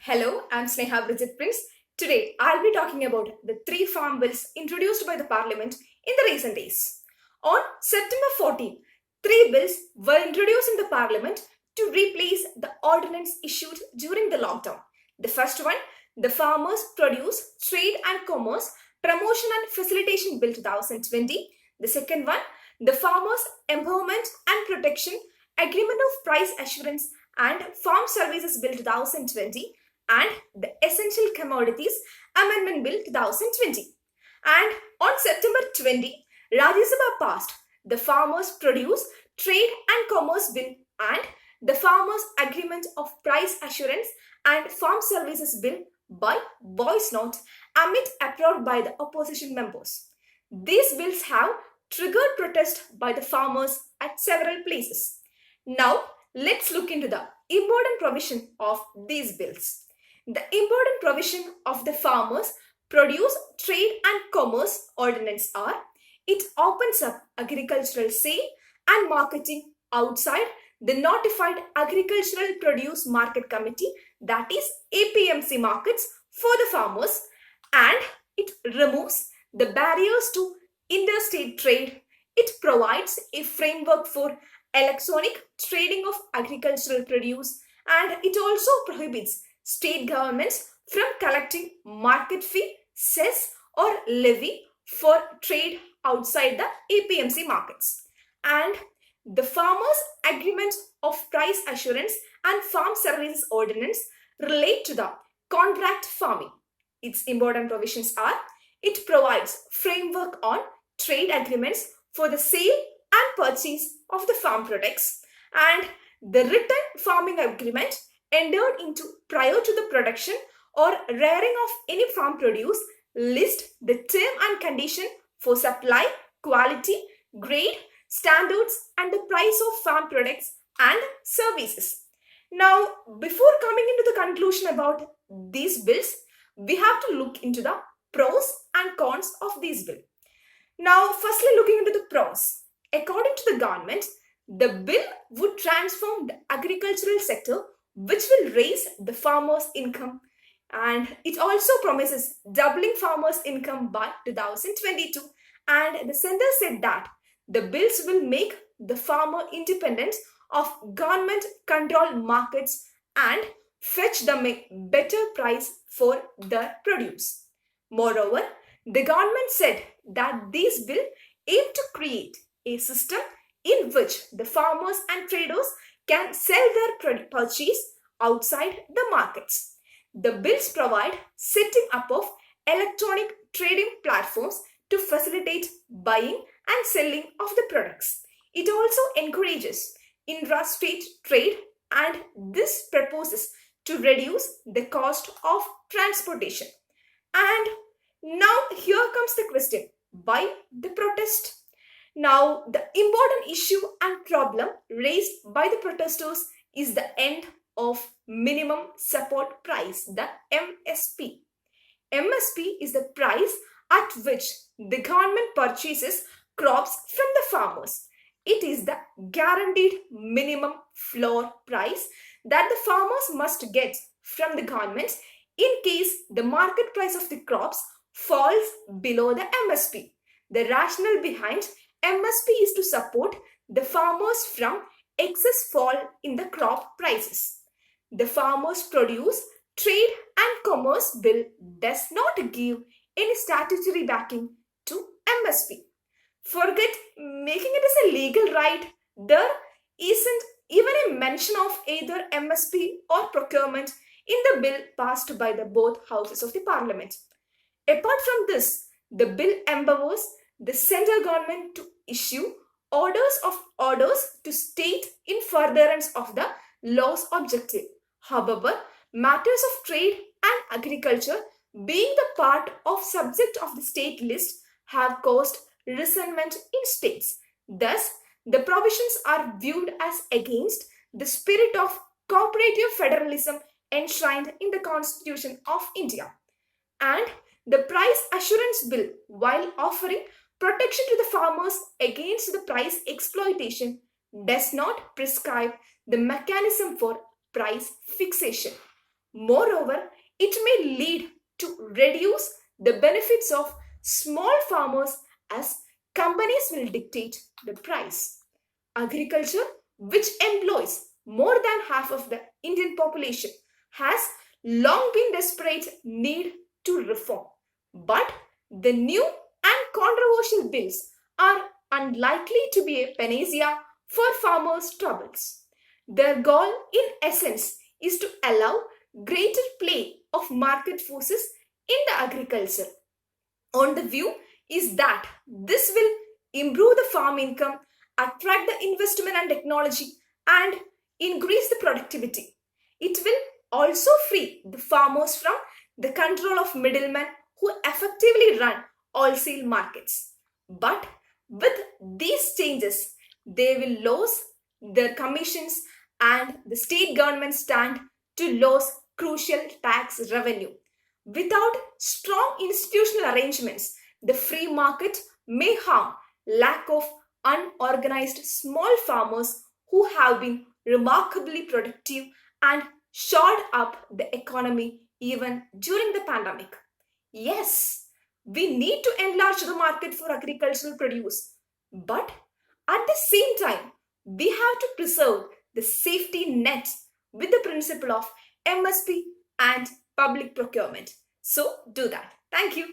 Hello, I'm Sneha Bridget Prince. Today, I'll be talking about the three farm bills introduced by the Parliament in the recent days. On September 14, three bills were introduced in the Parliament to replace the ordinance issued during the lockdown. The first one, the Farmers Produce, Trade and Commerce Promotion and Facilitation Bill 2020. The second one, the Farmers Empowerment and Protection Agreement of Price Assurance and Farm Services Bill 2020 and the Essential Commodities Amendment Bill 2020. And on September 20, Rajya Sabha passed the Farmers Produce, Trade and Commerce Bill and the Farmers Agreement of Price Assurance and Farm Services Bill by voice note amid uproar by the opposition members. These bills have triggered protest by the farmers at several places. Now, let's look into the important provision of these bills. The important provision of the Farmers Produce, Trade and Commerce Ordinance are: it opens up agricultural sale and marketing outside the Notified Agricultural Produce Market Committee, that is APMC markets, for the farmers, and it removes the barriers to interstate trade. It provides a framework for electronic trading of agricultural produce, and it also prohibits state governments from collecting market fee, cess or levy for trade outside the APMC markets. And the Farmers Agreement of Price Assurance and Farm Services Ordinance relate to the contract farming. Its important provisions are: it provides framework on trade agreements for the sale and purchase of the farm products, and the written farming agreement entered into prior to the production or rearing of any farm produce list the term and condition for supply, quality, grade, standards and the price of farm products and services. Now, before coming into the conclusion about these bills, we have to look into the pros and cons of these bills. Now, firstly, looking into the pros. According to the government, the bill would transform the agricultural sector, which will raise the farmers' income, and it also promises doubling farmers' income by 2022. And the center said that the bills will make the farmer independent of government controlled markets and fetch them a better price for their produce. Moreover, the government said that this bill aim to create a system in which the farmers and traders can sell their purchase outside the markets. The bills provide setting up of electronic trading platforms to facilitate buying and selling of the products. It also encourages intra-state trade, and this proposes to reduce the cost of transportation. And now here comes the question: why the protest? Now, the important issue and problem raised by the protesters is the end of minimum support price, the MSP. MSP is the price at which the government purchases crops from the farmers. It is the guaranteed minimum floor price that the farmers must get from the government in case the market price of the crops falls below the MSP. The rationale behind MSP is to support the farmers from excess fall in the crop prices. The Farmers Produce, Trade and Commerce Bill does not give any statutory backing to MSP. Forget making it as a legal right. There isn't even a mention of either MSP or procurement in the bill passed by the both houses of the parliament. Apart from this, the bill empowers the central government to issue orders to state in furtherance of the law's objective. However, matters of trade and agriculture, being the part of subject of the state list, have caused resentment in states. Thus, the provisions are viewed as against the spirit of cooperative federalism enshrined in the Constitution of India. And the Price Assurance Bill, while offering protection to the farmers against the price exploitation, does not prescribe the mechanism for price fixation. Moreover, it may lead to reduce the benefits of small farmers as companies will dictate the price. Agriculture, which employs more than half of the Indian population, has long been desperate need to reform. But the new and controversial bills are unlikely to be a panacea for farmers' troubles. Their goal, in essence, is to allow greater play of market forces in the agriculture. On the view is that this will improve the farm income, attract the investment and technology, and increase the productivity. It will also free the farmers from the control of middlemen who effectively run wholesale markets. But with these changes, they will lose their commissions and the state government stand to lose crucial tax revenue. Without strong institutional arrangements, the free market may harm lack of unorganized small farmers who have been remarkably productive and shored up the economy even during the pandemic. Yes, we need to enlarge the market for agricultural produce, but at the same time, we have to preserve the safety net with the principle of MSP and public procurement. So do that. Thank you.